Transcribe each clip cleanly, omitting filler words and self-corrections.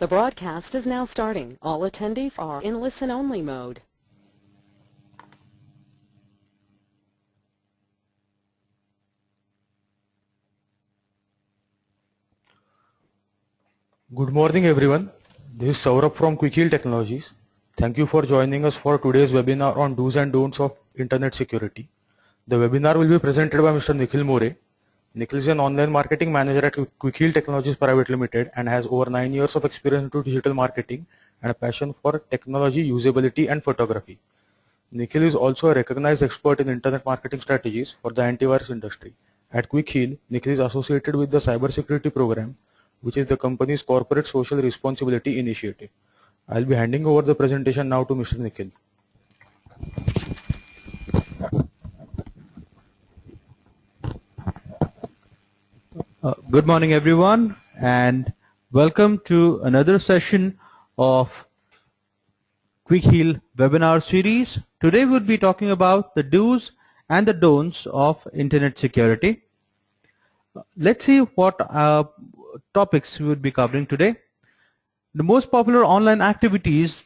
The broadcast is now starting. All attendees are in listen-only mode. Good morning everyone. This is Saurabh from Quickheal Technologies. Thank you for joining us for today's webinar on do's and don'ts of internet security. The webinar will be presented by Mr. Nikhil More. Nikhil is an online marketing manager at Quickheal Technologies Private Limited and has over 9 years of experience into digital marketing and a passion for technology, usability and photography. Nikhil is also a recognized expert in internet marketing strategies for the antivirus industry. At Quickheal, Nikhil is associated with the cybersecurity program, which is the company's corporate social responsibility initiative. I'll be handing over the presentation now to Mr. Nikhil. Good morning everyone, and welcome to another session of Quickheal webinar series. Today we'll be talking about the do's and the don'ts of internet security. Let's see what topics we would be covering today. The most popular online activities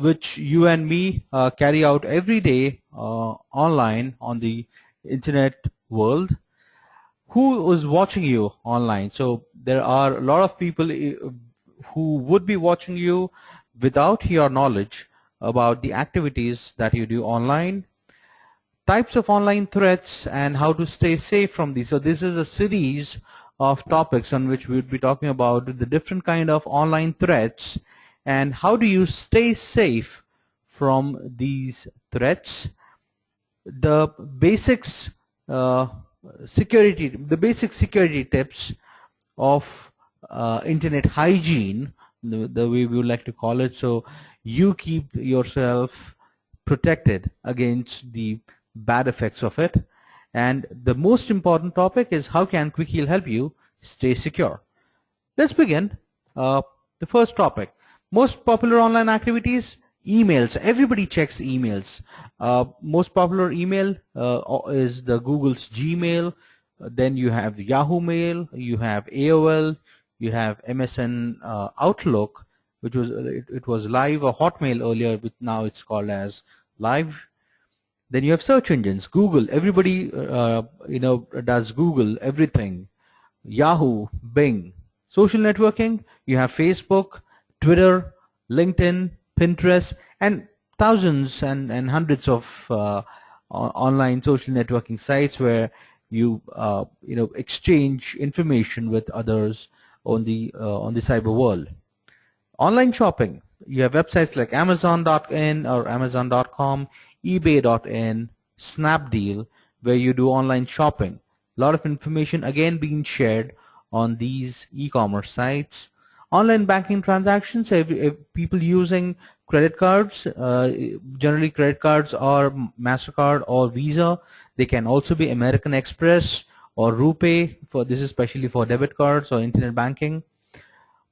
which you and me carry out every day online on the internet world. Who is watching you online? So there are a lot of people who would be watching you without your knowledge about the activities that you do online. Types of online threats and how to stay safe from these. So this is a series of topics on which we would be talking about the different kind of online threats and how do you stay safe from these threats. The basics basic security tips of internet hygiene, the way we would like to call it, so you keep yourself protected against the bad effects of it. And the most important topic is how can Quickheal help you stay secure. Let's begin. The first topic, most popular online activities. Emails. Everybody checks emails. Most popular email is the Google's Gmail. Then you have Yahoo Mail. You have AOL. You have MSN Outlook, which was it was Live or Hotmail earlier, but now it's called as Live. Then you have search engines. Google. Everybody does Google everything. Yahoo, Bing. Social networking. You have Facebook, Twitter, LinkedIn, Pinterest, and thousands and hundreds of online social networking sites where you exchange information with others on the cyber world. Online shopping. You have websites like Amazon.in or Amazon.com, eBay.in, Snapdeal, where you do online shopping. A lot of information again being shared on these e-commerce sites. Online banking transactions, if people using credit cards, generally credit cards are MasterCard or Visa. They can also be American Express or RuPay. This is especially for debit cards or internet banking.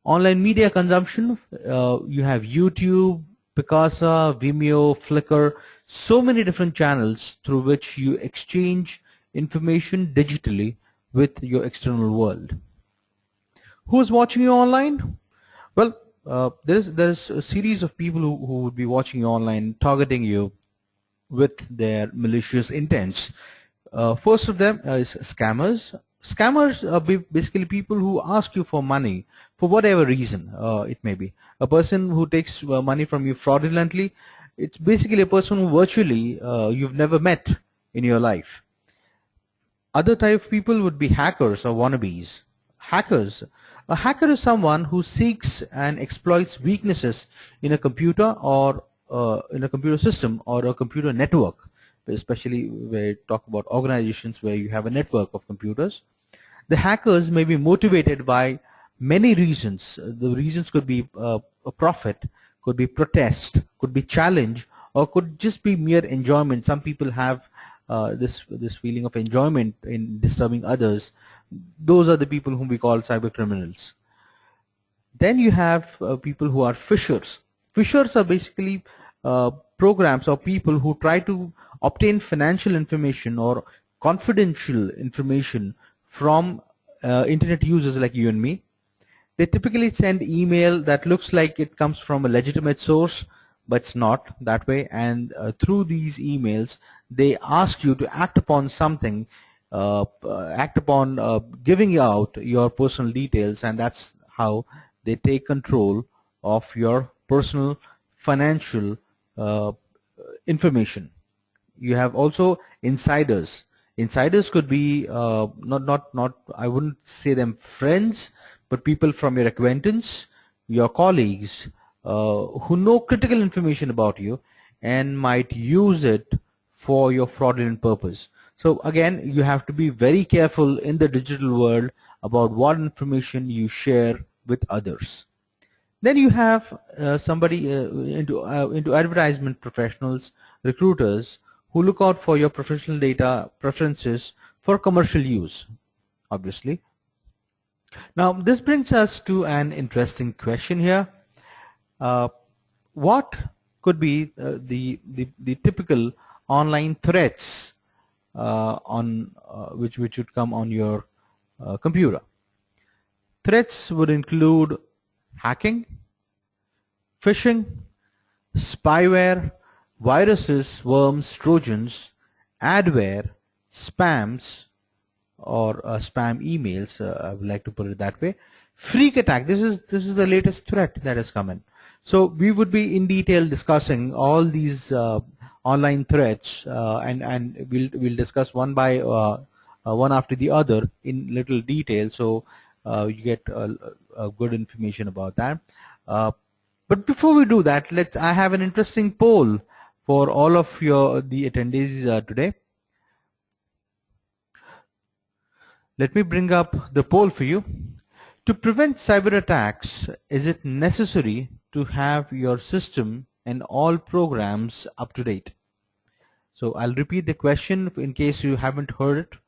Online media consumption, you have YouTube, Picasa, Vimeo, Flickr, so many different channels through which you exchange information digitally with your external world. Who's watching you online? Well, there's a series of people who would be watching you online, targeting you with their malicious intents. First of them is scammers. Scammers are basically people who ask you for money for whatever reason it may be. A person who takes money from you fraudulently, it's basically a person who virtually you've never met in your life. Other type of people would be hackers or wannabes. Hackers. A hacker is someone who seeks and exploits weaknesses in a computer or in a computer system or a computer network, especially where you talk about organizations where you have a network of computers. The hackers may be motivated by many reasons. The reasons could be a profit, could be protest, could be challenge, or could just be mere enjoyment. Some people have this feeling of enjoyment in disturbing others. Those are the people whom we call cyber criminals. Then you have people who are phishers. Phishers are basically programs or people who try to obtain financial information or confidential information from internet users like you and me. They typically send email that looks like it comes from a legitimate source, but it's not that way. And through these emails, they ask you to act upon something, act upon giving out your personal details, and that's how they take control of your personal financial uh, information. You have also insiders. Insiders could be not I wouldn't say them friends, but people from your acquaintance, your colleagues, who know critical information about you and might use it for your fraudulent purpose. So again, you have to be very careful in the digital world about what information you share with others. Then you have somebody into advertisement professionals, recruiters, who look out for your professional data preferences for commercial use, obviously. Now, this brings us to an interesting question here. What could be the typical online threats on which would come on your computer? Threats would include hacking, phishing, spyware, viruses, worms, trojans, adware, spams, or spam emails. I would like to put it that way. Freak attack. This is the latest threat that has come in. So we would be in detail discussing all these online threats, and we'll discuss one by one after the other in little detail. So you get good information about that. But before we do that, I have an interesting poll for all of the attendees today. Let me bring up the poll for you. To prevent cyber attacks, is it necessary to have your system and all programs up to date? So I'll repeat the question in case you haven't heard it.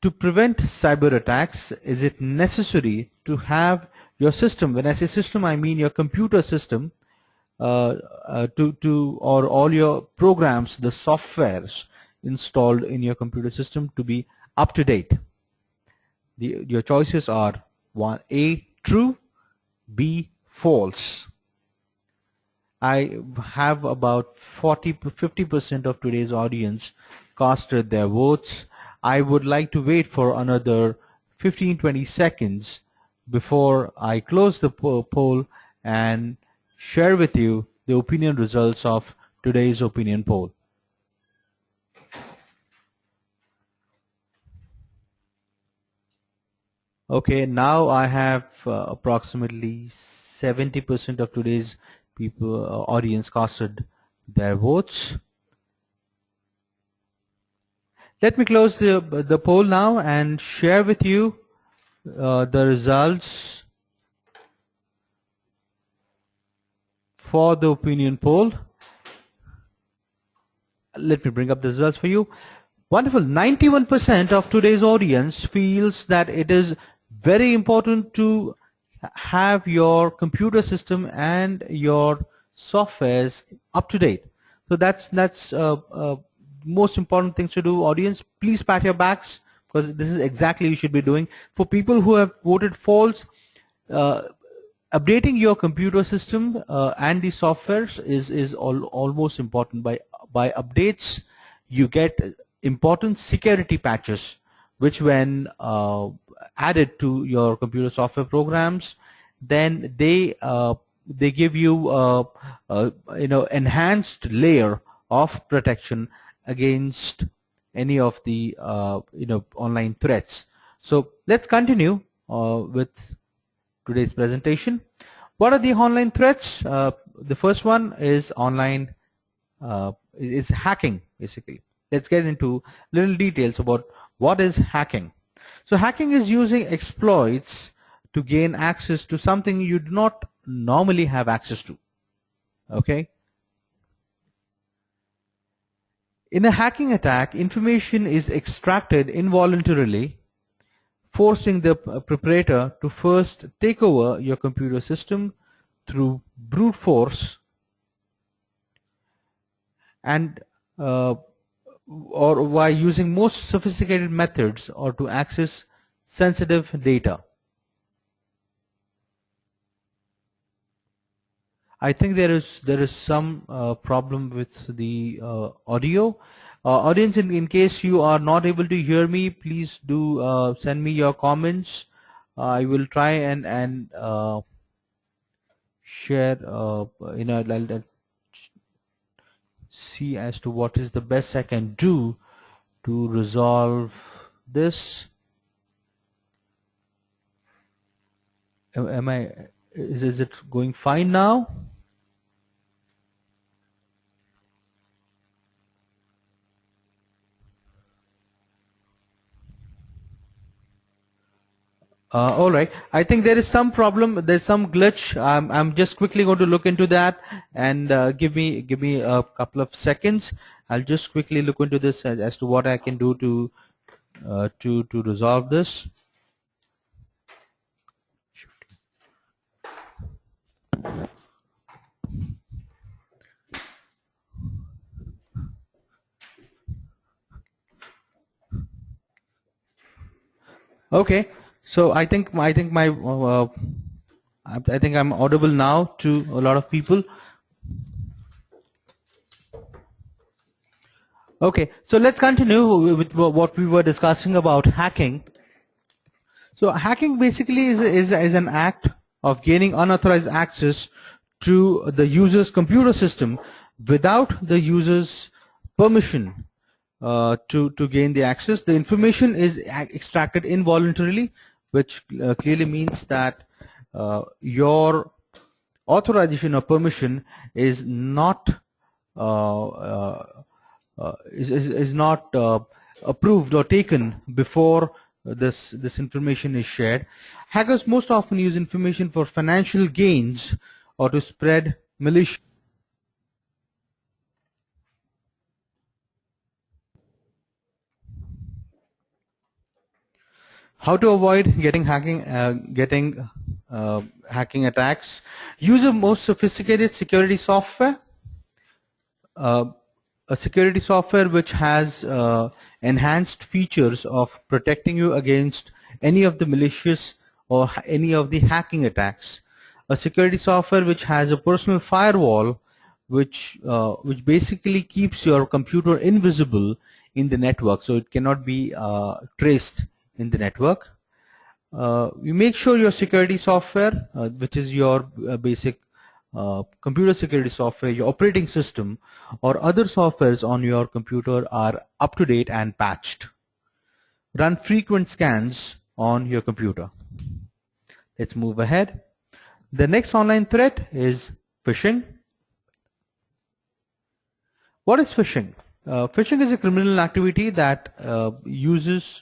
To prevent cyber attacks, is it necessary to have your system, when I say system, I mean your computer system, or all your programs, the softwares installed in your computer system to be up to date? Your choices are A, true, B, false. I have about 40-50% of today's audience casted their votes. I would like to wait for another 15-20 seconds before I close the poll and share with you the opinion results of today's opinion poll. Okay, now I have approximately 70% of today's audience casted their votes. Let me close the poll now and share with you the results for the opinion poll. Let me bring up the results for you. Wonderful. 91% of today's audience feels that it is very important to have your computer system and your softwares up to date. So that's most important things to do. Audience, please pat your backs, because this is exactly what you should be doing. For people who have voted false, updating your computer system and the softwares is almost important. By updates, you get important security patches, which when added to your computer software programs, then they give you enhanced layer of protection against any of the online threats. So let's continue with today's presentation. What are the online threats? The first one is online is hacking, basically. Let's get into little details about what is hacking. So hacking is using exploits to gain access to something you do not normally have access to. Okay. In a hacking attack, information is extracted involuntarily, forcing the perpetrator to first take over your computer system through brute force and or by using most sophisticated methods, or to access sensitive data. I think there is some problem with the audio. Audience, in case you are not able to hear me, please do send me your comments. I will try and share. I'll see as to what is the best I can do to resolve this. Is it going fine now? All right. I think there is some problem. There's some glitch. I'm just quickly going to look into that, and give me a couple of seconds. I'll just quickly look into this as to what I can do to resolve this. Okay. So I think I think I'm audible now to a lot of people. Okay, so let's continue with what we were discussing about hacking. So hacking basically is an act of gaining unauthorized access to the user's computer system without the user's permission to gain the access. The information is extracted involuntarily, which clearly means that your authorization or permission is not approved or taken before this information is shared. Hackers most often use information for financial gains or to spread malicious. How to avoid getting hacking attacks? Use a more sophisticated security software. A security software which has enhanced features of protecting you against any of the malicious or any of the hacking attacks. A security software which has a personal firewall which basically keeps your computer invisible in the network, so it cannot be traced in the network. You make sure your security software, which is your basic computer security software, your operating system or other softwares on your computer are up to date and patched. Run frequent scans on your computer. Let's move ahead. The next online threat is phishing. What is phishing? Phishing is a criminal activity that uses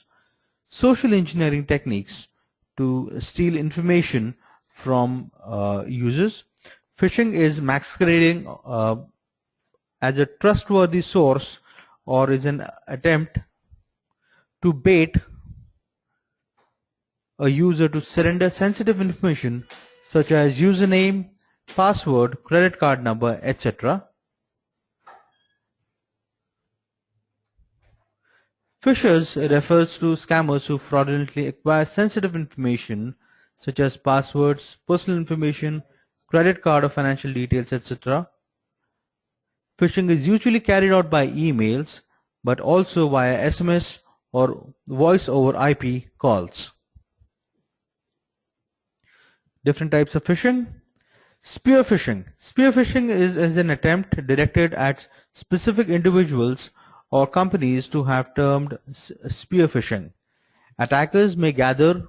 social engineering techniques to steal information from users. Phishing is masquerading as a trustworthy source or is an attempt to bait a user to surrender sensitive information such as username, password, credit card number, etc. Phishers refers to scammers who fraudulently acquire sensitive information such as passwords, personal information, credit card or financial details, etc. Phishing is usually carried out by emails, but also via SMS or voice over IP calls. Different types of phishing. Spear phishing. Spear phishing is an attempt directed at specific individuals or companies to have termed spear phishing. Attackers may gather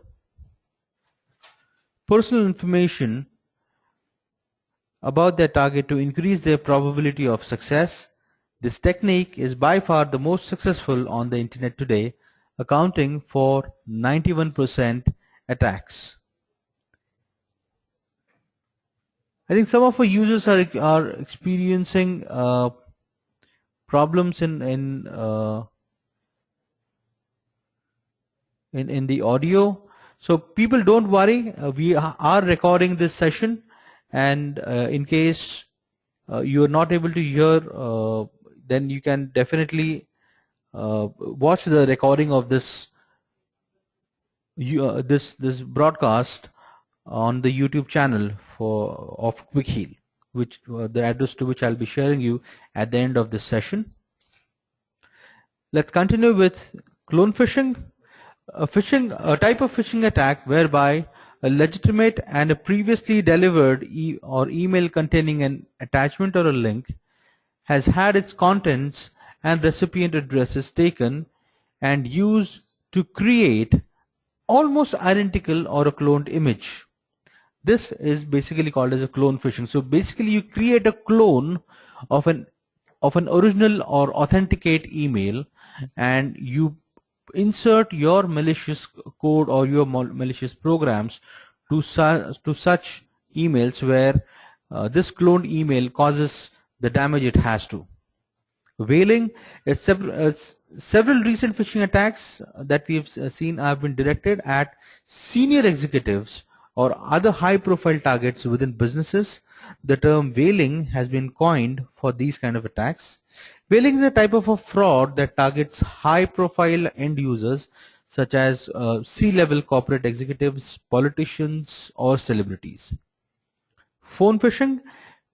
personal information about their target to increase their probability of success. This technique is by far the most successful on the internet today, accounting for 91% attacks. I think some of our users are experiencing problems in the audio. So people, don't worry. We are recording this session, and in case you are not able to hear, then you can definitely watch the recording of this this broadcast on the YouTube channel of Quick Heal. which the address to which I'll be sharing you at the end of this session. Let's continue with clone phishing. A type of phishing attack whereby a legitimate and a previously delivered email containing an attachment or a link has had its contents and recipient addresses taken and used to create almost identical or a cloned image. This is basically called as a clone phishing. So basically you create a clone of an original or authenticate email, and you insert your malicious code or your malicious programs to such emails where this cloned email causes the damage it has to. Whaling is several recent phishing attacks that we've seen have been directed at senior executives or other high-profile targets within businesses. The term whaling has been coined for these kind of attacks. Whaling is a type of a fraud that targets high-profile end users such as C-level corporate executives, politicians, or celebrities. Phone phishing.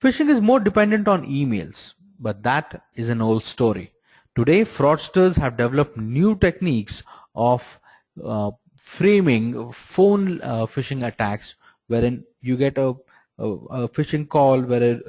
Phishing is more dependent on emails, but that is an old story. Today, fraudsters have developed new techniques of framing phone phishing attacks, wherein you get a phishing call where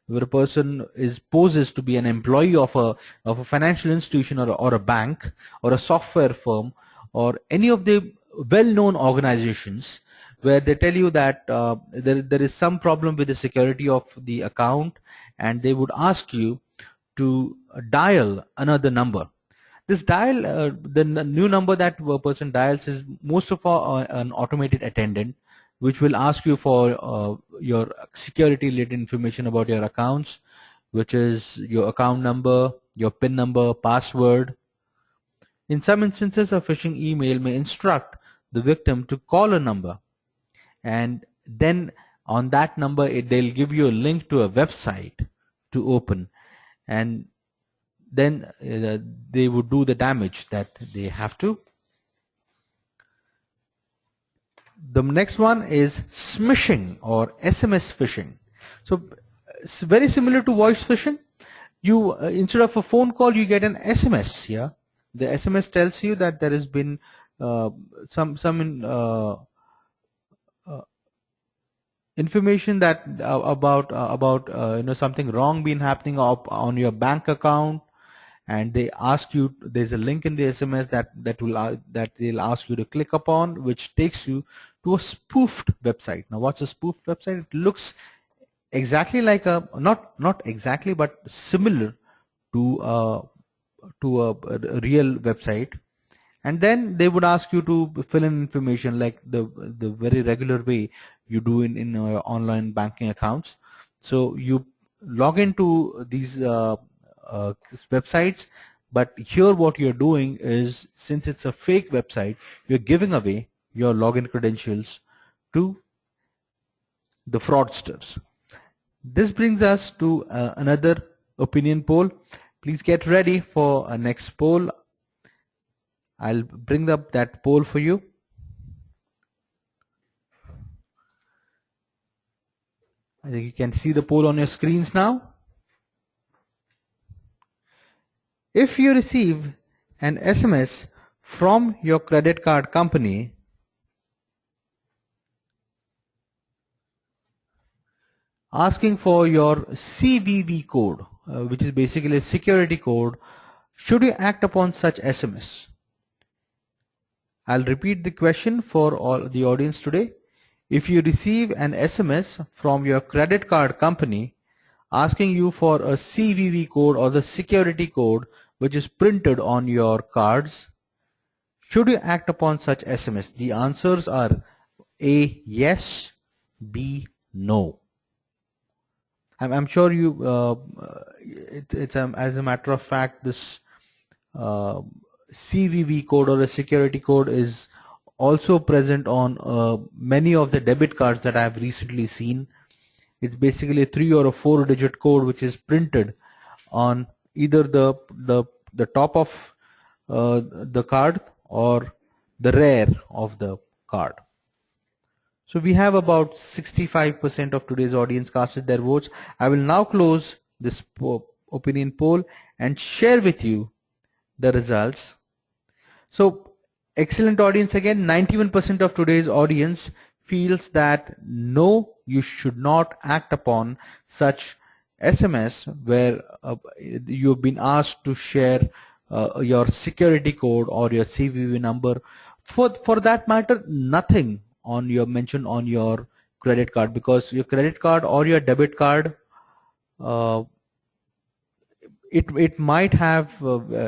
a person poses to be an employee of a financial institution or a bank or a software firm or any of the well-known organizations, where they tell you that there is some problem with the security of the account, and they would ask you to dial another number. This dial, the new number that a person dials is most of all an automated attendant, which will ask you for your security related information about your accounts, which is your account number, your PIN number, password. In some instances, a phishing email may instruct the victim to call a number, and then on that number they'll give you a link to a website to open, and then they would do the damage that they have to. The next one is smishing or SMS phishing. So it's very similar to voice phishing. You instead of a phone call, you get an SMS. Yeah, the SMS tells you that there has been some information that about something wrong been happening on your bank account, and they ask you, there's a link in the SMS that they'll ask you to click upon, which takes you to a spoofed website. Now, what's a spoofed website? It looks exactly like a not exactly, but similar to a real website, and then they would ask you to fill in information like the very regular way you do in your online banking accounts. So you log into these websites, but here what you're doing is, since it's a fake website, you're giving away your login credentials to the fraudsters. This brings us to another opinion poll. Please get ready for a next poll. I'll bring up that poll for you. I think you can see the poll on your screens now. If you receive an SMS from your credit card company asking for your CVV code, which is basically a security code, should you act upon such SMS? I'll repeat the question for all the audience today. If you receive an SMS from your credit card company asking you for a CVV code or the security code which is printed on your cards, should you act upon such SMS? The answers are A, yes, B, no. I'm sure you, as a matter of fact, this CVV code or a security code is also present on many of the debit cards that I have recently seen. It's basically a 3 or a 4-digit code which is printed on either the top of the card or the rear of the card. So we have about 65% of today's audience casted their votes. I will now close this opinion poll and share with you the results. So excellent audience again. 91% of today's audience feels that no, you should not act upon such SMS where you've been asked to share your security code or your CVV number. For that matter, nothing on your mention on your credit card, because your credit card or your debit card, it might have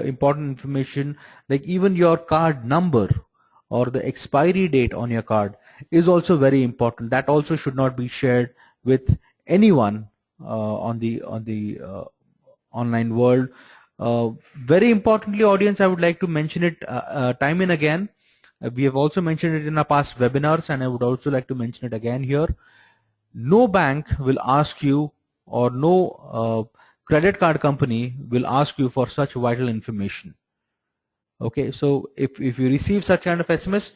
important information, like even your card number or the expiry date on your card is also very important. That also should not be shared with anyone on the online world. Very importantly, audience, I would like to mention it time and again. We have also mentioned it in our past webinars, and I would also like to mention it again here. No bank will ask you, or no credit card company will ask you for such vital information. Okay, so if you receive such kind of SMS,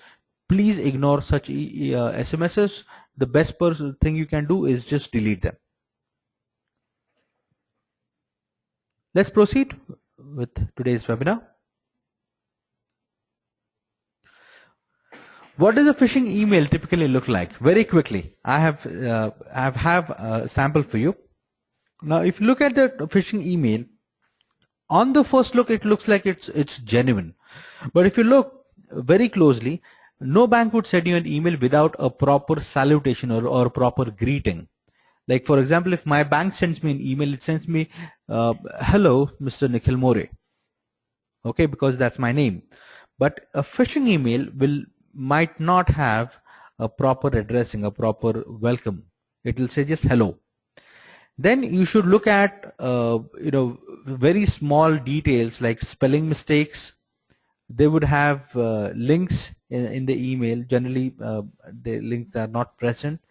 please ignore such SMSs. The best thing you can do is just delete them. Let's proceed with today's webinar. What does a phishing email typically look like? Very quickly, I have a sample for you. Now, if you look at the phishing email, on the first look, it looks like it's genuine. But if you look very closely, no bank would send you an email without a proper salutation or proper greeting. Like, for example, if my bank sends me an email, it sends me, hello, Mr. Nikhil More. Okay, because that's my name. But a phishing email might not have a proper addressing, a proper welcome. It will say just hello. Then you should look at very small details like spelling mistakes. They would have links in the email. Generally, the links are not present.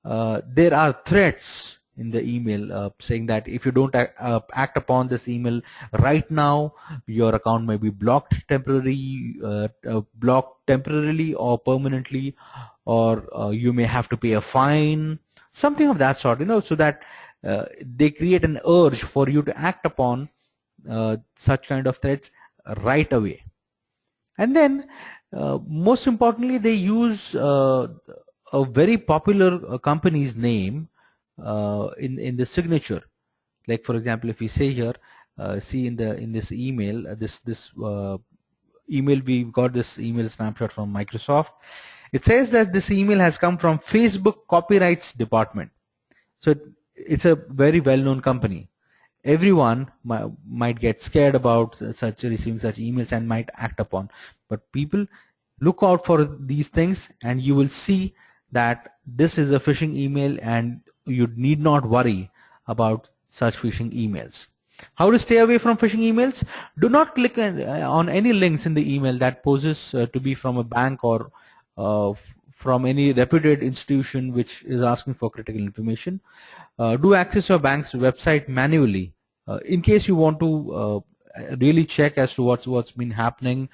There are threats in the email saying that if you don't act upon this email right now, your account may be blocked temporarily or permanently, or you may have to pay a fine, something of that sort, so that they create an urge for you to act upon such kind of threats right away. And then most importantly, they use a very popular company's name in the signature. Like, for example, if we say here, see in this email, email, we got this email snapshot from Microsoft. It says that this email has come from Facebook Copyrights Department. So it's a very well-known company. Everyone might get scared about receiving such emails and might act upon. But people, look out for these things, and you will see that this is a phishing email, and you need not worry about such phishing emails. How to stay away from phishing emails? Do not click on any links in the email that poses to be from a bank or from any reputed institution which is asking for critical information. Do access your bank's website manually in case you want to really check as to what's been happening,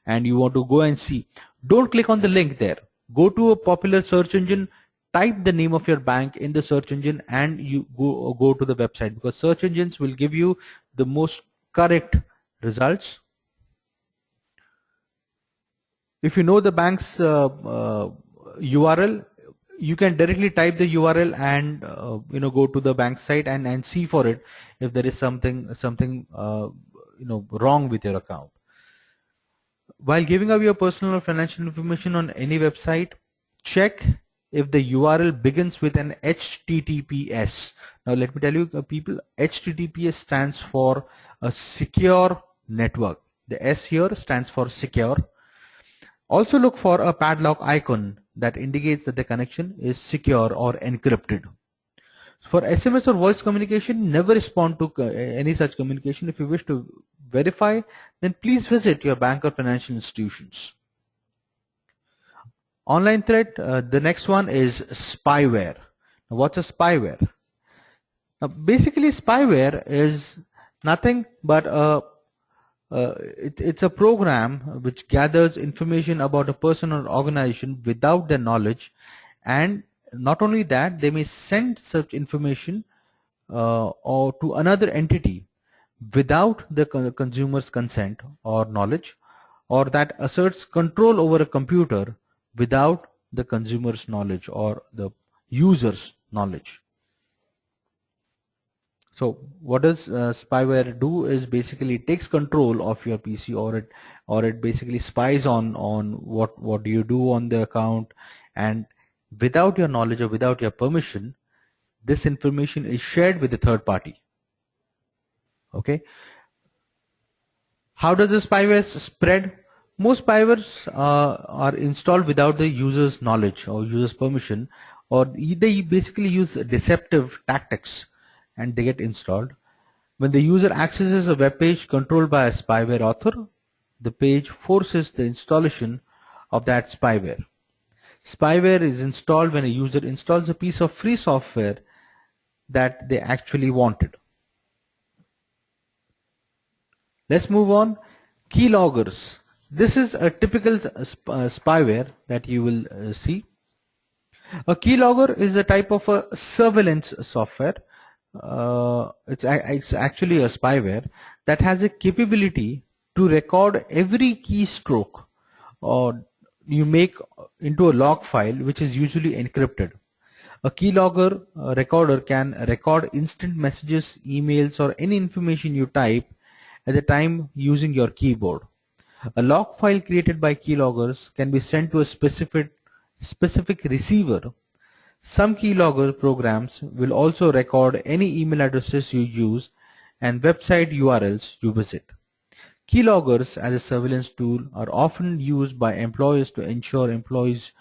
and you want to go and see. Don't click on the link there. Go to a popular search engine, type the name of your bank in the search engine, and you go to the website, because search engines will give you the most correct results. If you know the bank's URL, you can directly type the URL and go to the bank site and see for it if there is something wrong with your account. While giving up your personal or financial information on any website, check if the URL begins with an HTTPS. Now let me tell you people, HTTPS stands for a secure network. The S here stands for secure. Also look for a padlock icon that indicates that the connection is secure or encrypted. For SMS or voice communication, never respond to any such communication. If you wish to verify, then please visit your bank or financial institutions. Online threat, the next one is spyware. Now, what's a spyware? Now, basically, spyware is nothing but it's a program which gathers information about a person or organization without their knowledge and not only that, they may send such information or to another entity without the consumer's consent or knowledge, or that asserts control over a computer without the consumer's knowledge or the user's knowledge. So what does spyware do is basically it takes control of your PC, or it basically spies on what do you do on the account, and without your knowledge or without your permission, this information is shared with the third party. Okay. How does the spyware spread? Most spywares are installed without the user's knowledge or user's permission, or they basically use deceptive tactics and they get installed. When the user accesses a web page controlled by a spyware author, the page forces the installation of that spyware. Spyware is installed when a user installs a piece of free software that they actually wanted. Let's move on. Keyloggers. This is a typical spyware that you will see. A keylogger is a type of a surveillance software. It's actually a spyware that has a capability to record every keystroke or you make into a log file, which is usually encrypted. A keylogger recorder can record instant messages, emails, or any information you type at the time using your keyboard. A log file created by keyloggers can be sent to a specific receiver. Some keylogger programs will also record any email addresses you use and website URLs you visit. Keyloggers as a surveillance tool are often used by employers to ensure employees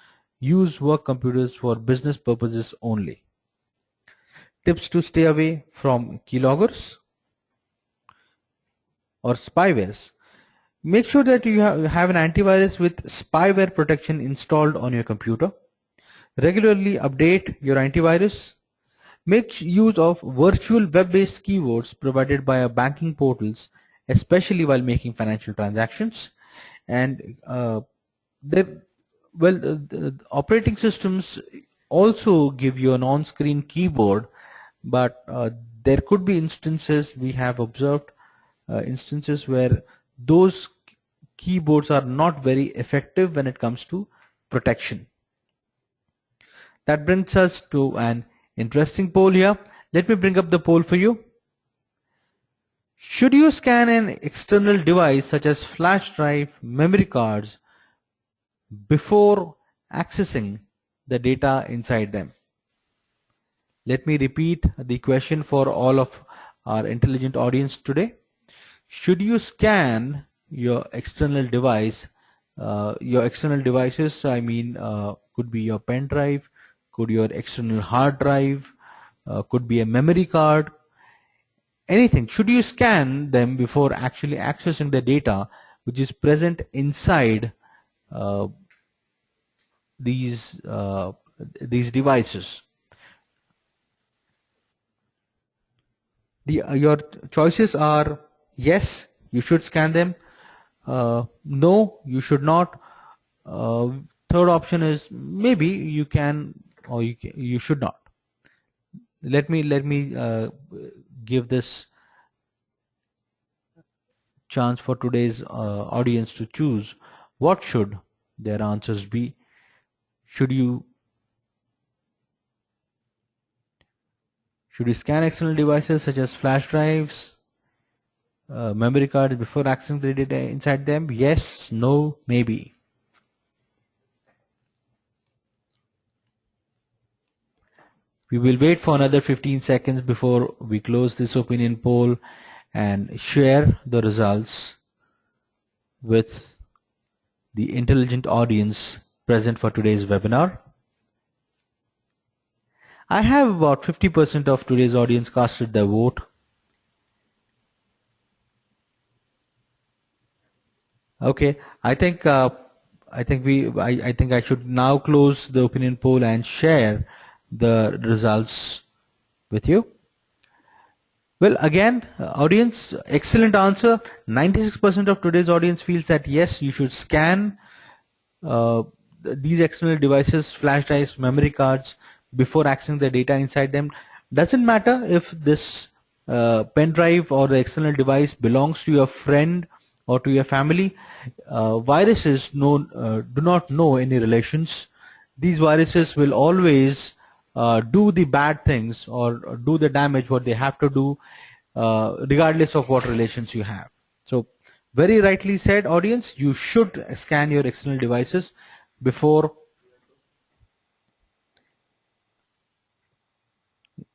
use work computers for business purposes only. Tips to stay away from keyloggers or spywares. Make sure that you have an antivirus with spyware protection installed on your computer. Regularly update your antivirus. Make use of virtual web-based keywords provided by our banking portals, especially while making financial transactions. And the operating systems also give you an on-screen keyboard, but there could be instances, we have observed instances where those keyboards are not very effective when it comes to protection. That brings us to an interesting poll here. Let me bring up the poll for you. Should you scan an external device such as flash drive, memory cards before accessing the data inside them? Let me repeat the question for all of our intelligent audience today. Should you scan your external device, your external devices, I mean could be your pen drive, could your external hard drive, could be a memory card, anything. Should you scan them before actually accessing the data which is present inside these devices? Your choices are: yes, you should scan them; no, you should not. Third option is maybe you can, or you should not. Let me give this chance for today's audience to choose. What should their answers be? Should you scan external devices such as flash drives, memory cards before accessing the data inside them? Yes, no, maybe. We will wait for another 15 seconds before we close this opinion poll and share the results with the intelligent audience present for today's webinar. I have about 50% of today's audience casted their vote. Okay, I think I should now close the opinion poll and share the results with you. Well, again, audience, excellent answer. 96% of today's audience feels that yes, you should scan these external devices, flash drives, memory cards, before accessing the data inside them. Doesn't matter if this pen drive or the external device belongs to your friend or to your family. Viruses do not know any relations. These viruses will always do the bad things or do the damage what they have to do, regardless of what relations you have. So very rightly said, audience, you should scan your external devices before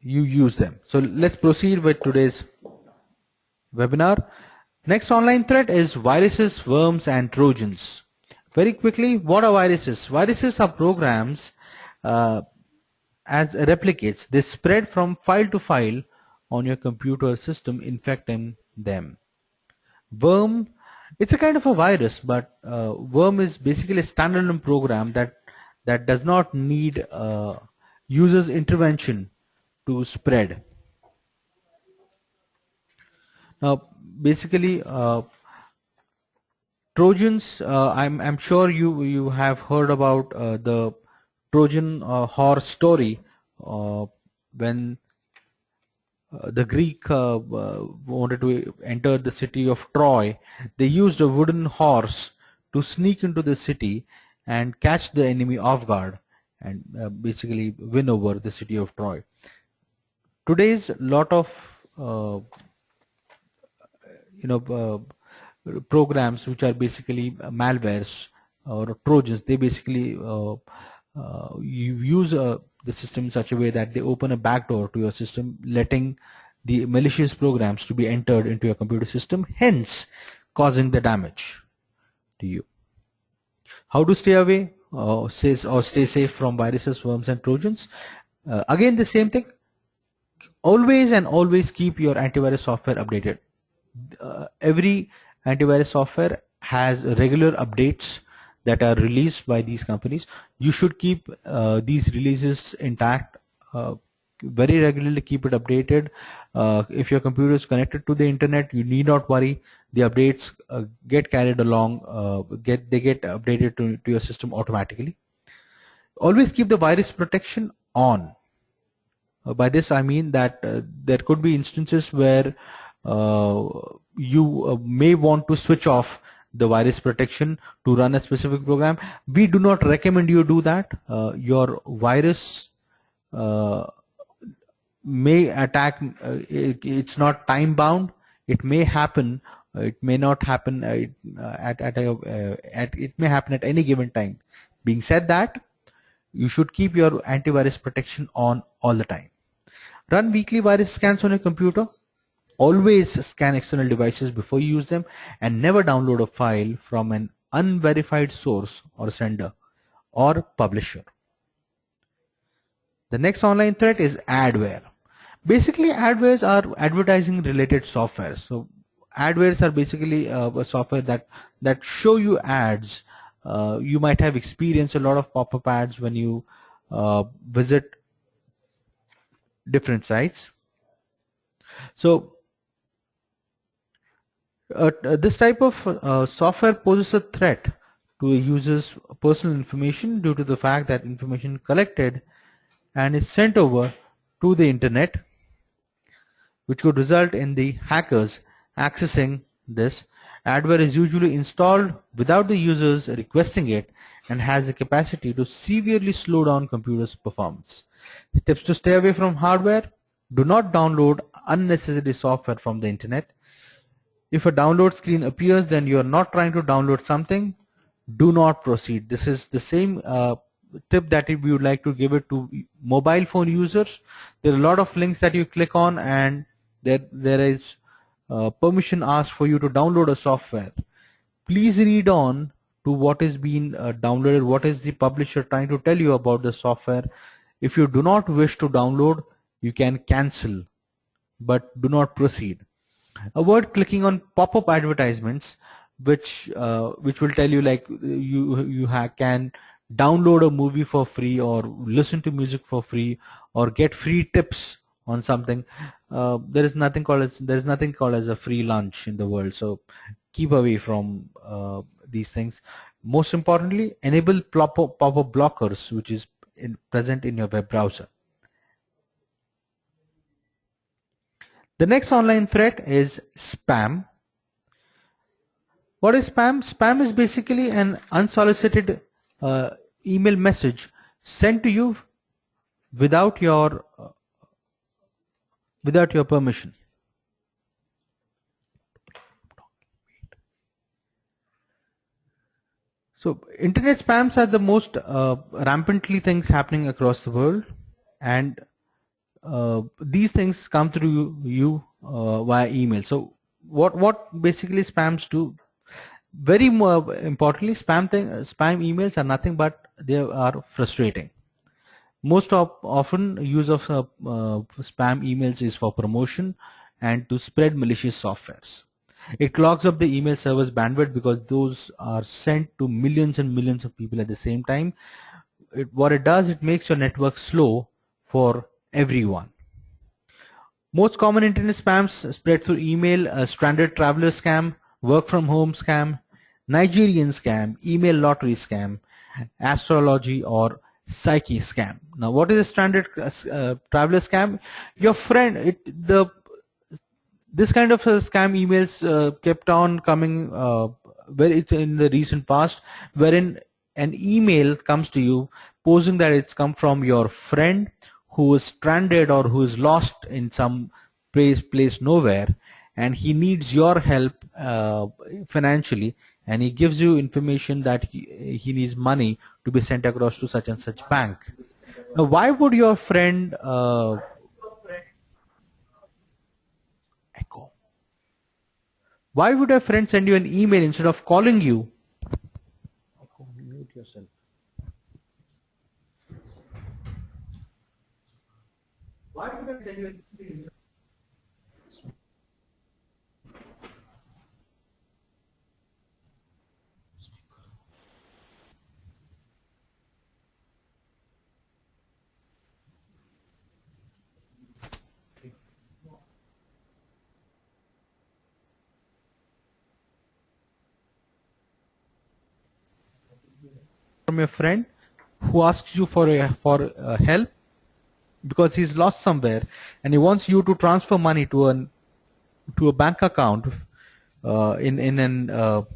you use them. So let's proceed with today's webinar. Next online threat is viruses, worms, and Trojans. Very quickly, what are viruses? Viruses are programs as replicates. They spread from file to file on your computer system, infecting them. Worm, it's a kind of a virus, but worm is basically a standalone program that does not need users intervention to spread. Now basically, Trojans, I'm sure you have heard about the Trojan horse story, when the Greek wanted to enter the city of Troy. They used a wooden horse to sneak into the city and catch the enemy off guard and basically win over the city of Troy. Today's lot of programs which are basically malwares or Trojans, they basically you use the system in such a way that they open a backdoor to your system, letting the malicious programs to be entered into your computer system, hence causing the damage to you. How to stay away or stay safe from viruses, worms, and Trojans? Again, the same thing. Always keep your antivirus software updated. Every antivirus software has regular updates that are released by these companies. You should keep these releases intact very regularly. Keep it updated. If your computer is connected to the internet, you need not worry. The updates get carried along, they get updated to your system automatically. Always keep the virus protection on. By this I mean that there could be instances where you may want to switch off the virus protection to run a specific program. We do not recommend you do that. Your virus may attack, it's not time bound. It may happen, it may not happen it may happen at any given time. Being said that, you should keep your antivirus protection on all the time. Run weekly virus scans on your computer. Always scan external devices before you use them, and never download a file from an unverified source or sender or publisher. The next online threat is adware. Basically, adwares are advertising related software. So adwares are basically a software that show you ads. You might have experienced a lot of pop-up ads when you visit different sites. So this type of software poses a threat to a user's personal information due to the fact that information collected and is sent over to the internet, which could result in the hackers accessing this. Adware is usually installed without the users requesting it and has the capacity to severely slow down computers' performance. Tips to stay away from hardware: do not download unnecessary software from the internet. If a download screen appears, then you are not trying to download something. Do not proceed. This is the same tip that if you would like to give it to mobile phone users. There are a lot of links that you click on, and there is permission asked for you to download a software. Please read on to what is being downloaded, what is the publisher trying to tell you about the software. If you do not wish to download, you can cancel, but do not proceed. Avoid clicking on pop-up advertisements which will tell you like you can download a movie for free or listen to music for free or get free tips on something. There is nothing called as a free lunch in the world. So keep away from these things. Most importantly, enable pop-up blockers, which is present in your web browser. The next online threat is spam. What is spam? Spam is basically an unsolicited email message sent to you without your permission. So internet spams are the most rampantly things happening across the world, and these things come through you via email. So what basically spams do? Very more importantly, spam emails are nothing but they are frustrating. Most often use of spam emails is for promotion and to spread malicious softwares. It clogs up the email server's bandwidth because those are sent to millions and millions of people at the same time. What it does, it makes your network slow for everyone. Most common internet spams spread through email: stranded traveler scam, work from home scam, Nigerian scam, email lottery scam, astrology or psyche scam. Now, what is a stranded traveler scam? Your friend, this kind of scam emails kept on coming it's in the recent past, wherein an email comes to you posing that it's come from your friend who is stranded or who is lost in some place nowhere, and he needs your help financially, and he gives you information that he needs money to be sent across to such and such bank. Now, why would your friend echo? Why would a friend send you an email instead of calling you? Echo, mute yourself. Why would I send you an email? From your friend who asks you for help because he's lost somewhere and he wants you to transfer money to a bank account in an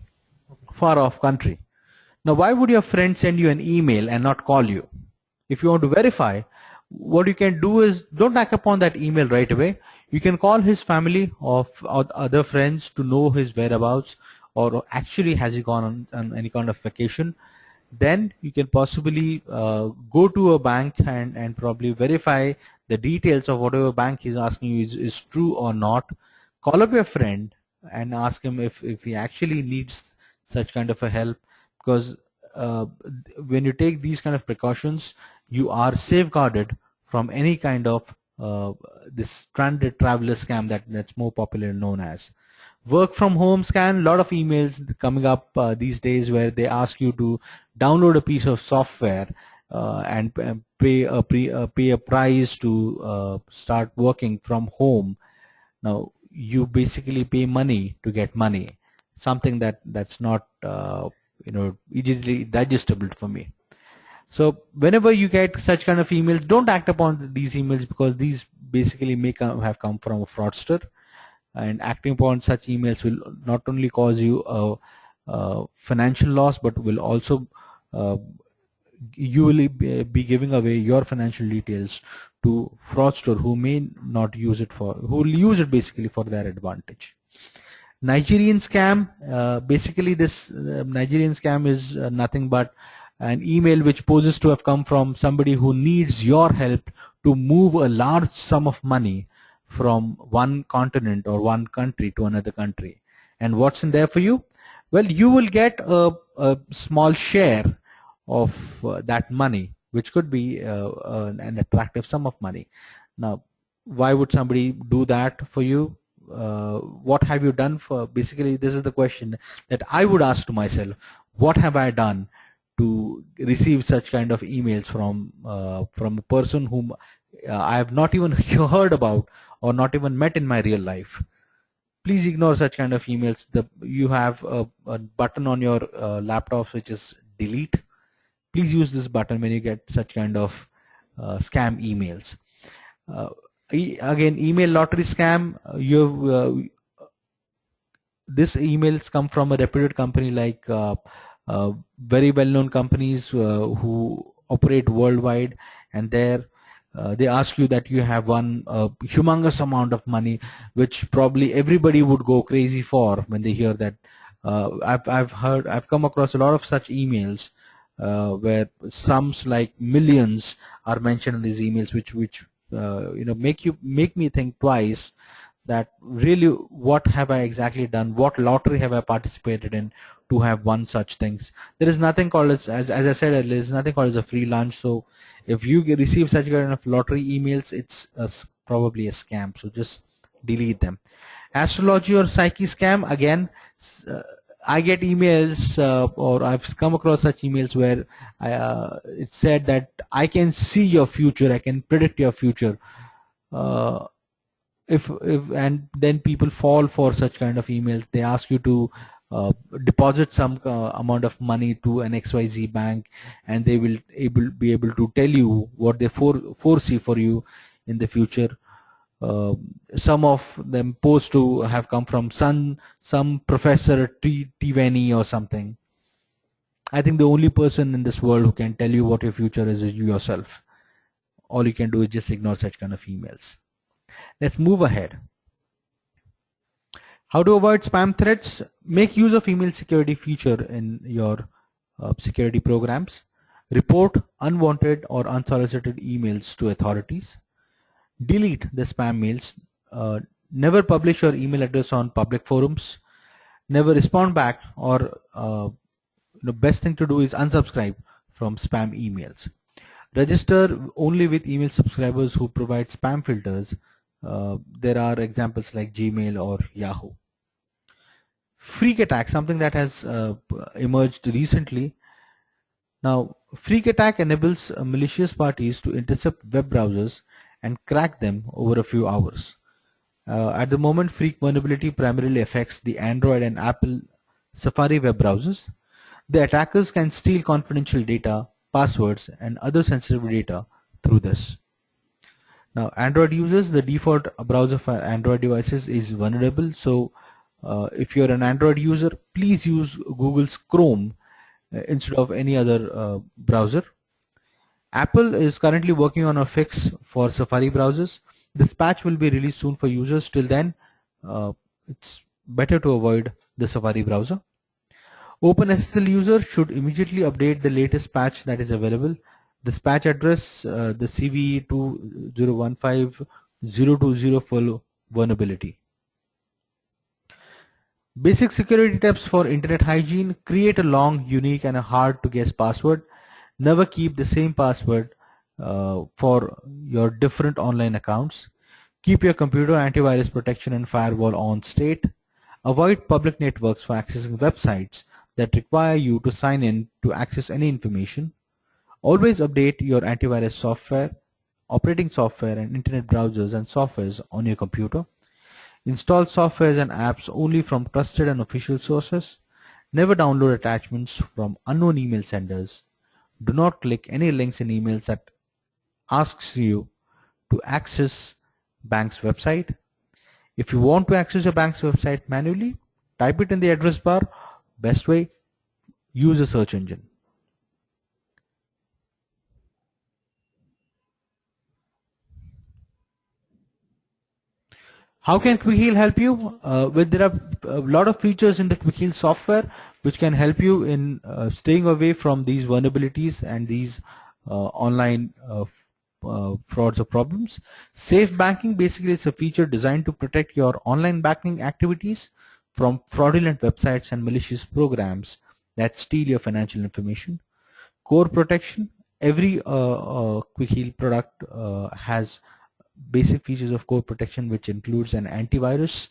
far off country. Now, why would your friend send you an email and not call you? If you want to verify, what you can do is don't act upon that email right away. You can call his family or other friends to know his whereabouts, or actually has he gone on any kind of vacation. Then you can possibly go to a bank and probably verify the details of whatever bank he's asking you is true or not. Call up your friend and ask him if he actually needs such kind of a help, because when you take these kind of precautions, you are safeguarded from any kind of this stranded traveler scam that's more popularly known as. Work from home scam, lot of emails coming up these days where they ask you to download a piece of software and pay a price to start working from home. Now, you basically pay money to get money, something that's not easily digestible for me. So whenever you get such kind of emails, don't act upon these emails, because these basically may have come from a fraudster, and acting upon such emails will not only cause you a financial loss, but will also you will be giving away your financial details to fraudster who may not use it who will use it basically for their advantage. Nigerian scam, basically this Nigerian scam is nothing but an email which poses to have come from somebody who needs your help to move a large sum of money from one continent or one country to another country. And what's in there for you? Well, you will get a small share of that money, which could be an attractive sum of money. Now, why would somebody do that for you? What have you done for? Basically, this is the question that I would ask to myself: what have I done to receive such kind of emails from a person whom I have not even heard about or not even met in my real life? please ignore such kind of emails. You have a button on your laptops which is delete. Please use this button when you get such kind of scam emails. Again, email lottery scam. This emails come from a reputed company like very well-known companies who operate worldwide, and there they ask you that you have won a humongous amount of money, which probably everybody would go crazy for when they hear that. I've come across a lot of such emails where sums like millions are mentioned in these emails, which make me think twice that really what have I exactly done, what lottery have I participated in to have won such things. There is nothing called as I said earlier, there's nothing called as a free lunch. So if you receive such kind of lottery emails, it's probably a scam, so just delete them. Astrology or psyche scam, again, I get emails or I've come across such emails where it said that I can see your future, I can predict your future. If and then people fall for such kind of emails. They ask you to deposit some amount of money to an XYZ bank, and they will be able to tell you what they foresee for you in the future. Some of them post to have come from some professor Tiveni or something. I think the only person in this world who can tell you what your future is you yourself. All you can do is just ignore such kind of emails. Let's move ahead. How to avoid spam threats? Make use of email security feature in your security programs. Report unwanted or unsolicited emails to authorities. Delete the spam mails. Never publish your email address on public forums. Never respond back, or the best thing to do is unsubscribe from spam emails. Register only with email subscribers who provide spam filters. There are examples like Gmail or Yahoo. Freak attack, something that has emerged recently. Now, freak attack enables malicious parties to intercept web browsers and crack them over a few hours. At the moment, freak vulnerability primarily affects the Android and Apple Safari web browsers. The attackers can steal confidential data, passwords, and other sensitive data through this. Now, Android users, the default browser for Android devices is vulnerable. So if you're an Android user, please use Google's Chrome instead of any other browser. Apple is currently working on a fix for Safari browsers. This patch will be released soon for users. Till then, it's better to avoid the Safari browser. OpenSSL users should immediately update the latest patch that is available. This patch address the CVE 2015-020 full vulnerability. Basic security tips for internet hygiene: create a long, unique, and a hard to guess password. Never keep the same password for your different online accounts. Keep your computer antivirus protection and firewall on state. Avoid public networks for accessing websites that require you to sign in to access any information. Always update your antivirus software, operating software, and internet browsers and softwares on your computer. Install softwares and apps only from trusted and official sources. Never download attachments from unknown email senders. Do not click any links in emails that asks you to access bank's website. If you want to access your bank's website manually, type it in the address bar. Best way, use a search engine. How can QuickHeal help you? There are a lot of features in the QuickHeal software which can help you in staying away from these vulnerabilities and these online frauds or problems. Safe banking, basically it's a feature designed to protect your online banking activities from fraudulent websites and malicious programs that steal your financial information. Core protection, every QuickHeal product has basic features of core protection, which includes an antivirus,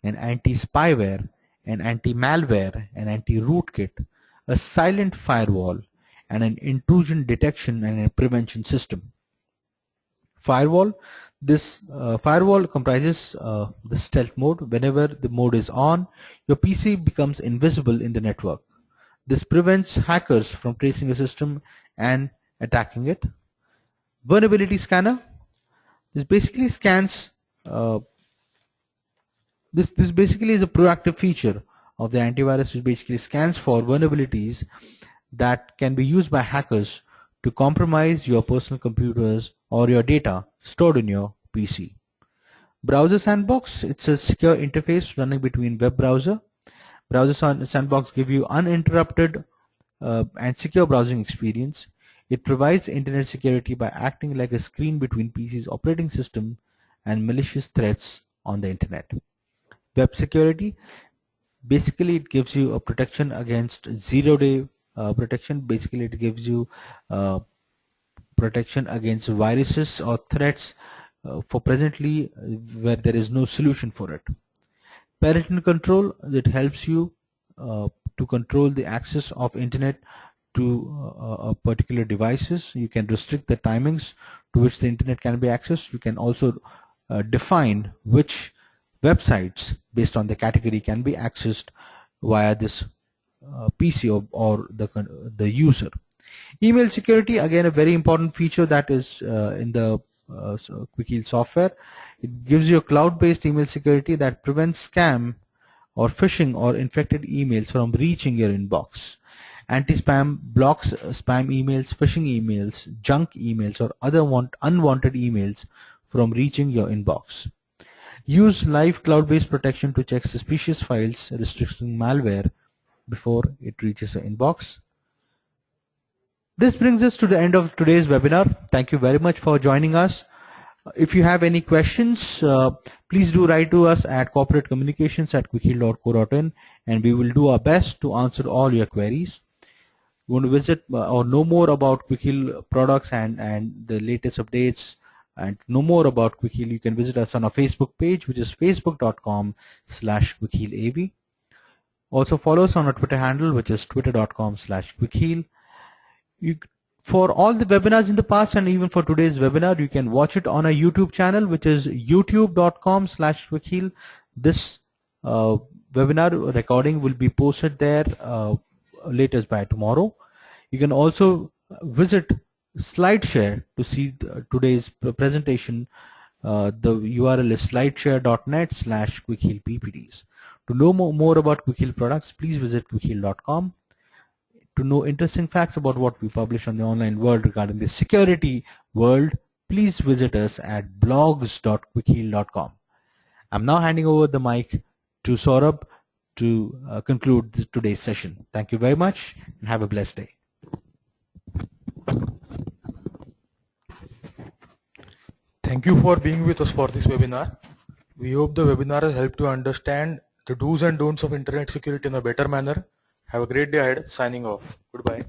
an anti-spyware, an anti-malware, an anti-rootkit, a silent firewall, and an intrusion detection and a prevention system. Firewall, This firewall comprises the stealth mode. Whenever the mode is on, your PC becomes invisible in the network. This prevents hackers from tracing a system and attacking it. Vulnerability scanner. This basically scans. This basically is a proactive feature of the antivirus, which basically scans for vulnerabilities that can be used by hackers to compromise your personal computers or your data stored in your PC. Browser Sandbox, it's a secure interface running between web browser. Browser Sandbox gives you uninterrupted and secure browsing experience. It provides internet security by acting like a screen between PC's operating system and malicious threats on the internet. Web security, basically it gives you a protection against zero-day protection. Basically it gives you protection against viruses or threats for presently where there is no solution for it. Parental control, it helps you to control the access of internet to a particular devices. You can restrict the timings to which the internet can be accessed. You can also define which websites based on the category can be accessed via this PC or the user. Email security, again a very important feature that is in the Quickheal software. It gives you a cloud-based email security that prevents scam or phishing or infected emails from reaching your inbox. Anti-spam blocks spam emails, phishing emails, junk emails, or other unwanted emails from reaching your inbox. Use live cloud-based protection to check suspicious files, restricting malware before it reaches your inbox. This brings us to the end of today's webinar. Thank you very much for joining us. If you have any questions, please do write to us at corporatecommunications@quickheal.co.in, and we will do our best to answer all your queries. You want to visit or know more about Quickheal products and the latest updates and know more about Quickheal, you can visit us on our Facebook page, which is facebook.com/QuickhealAV. Also follow us on our Twitter handle, which is twitter.com/Quickheal. For all the webinars in the past and even for today's webinar, you can watch it on our YouTube channel, which is youtube.com/Quickheal. This webinar recording will be posted there latest by tomorrow. You can also visit SlideShare to see today's presentation. The URL is slideshare.net/QuickhealPPDs. To know more about Quickheal products, please visit quickheal.com. To know interesting facts about what we publish on the online world regarding the security world, please visit us at blogs.quickheal.com. I'm now handing over the mic to Saurabh to conclude today's session. Thank you very much and have a blessed day. Thank you for being with us for this webinar. We hope the webinar has helped you understand the do's and don'ts of internet security in a better manner. Have a great day ahead. Signing off. Goodbye.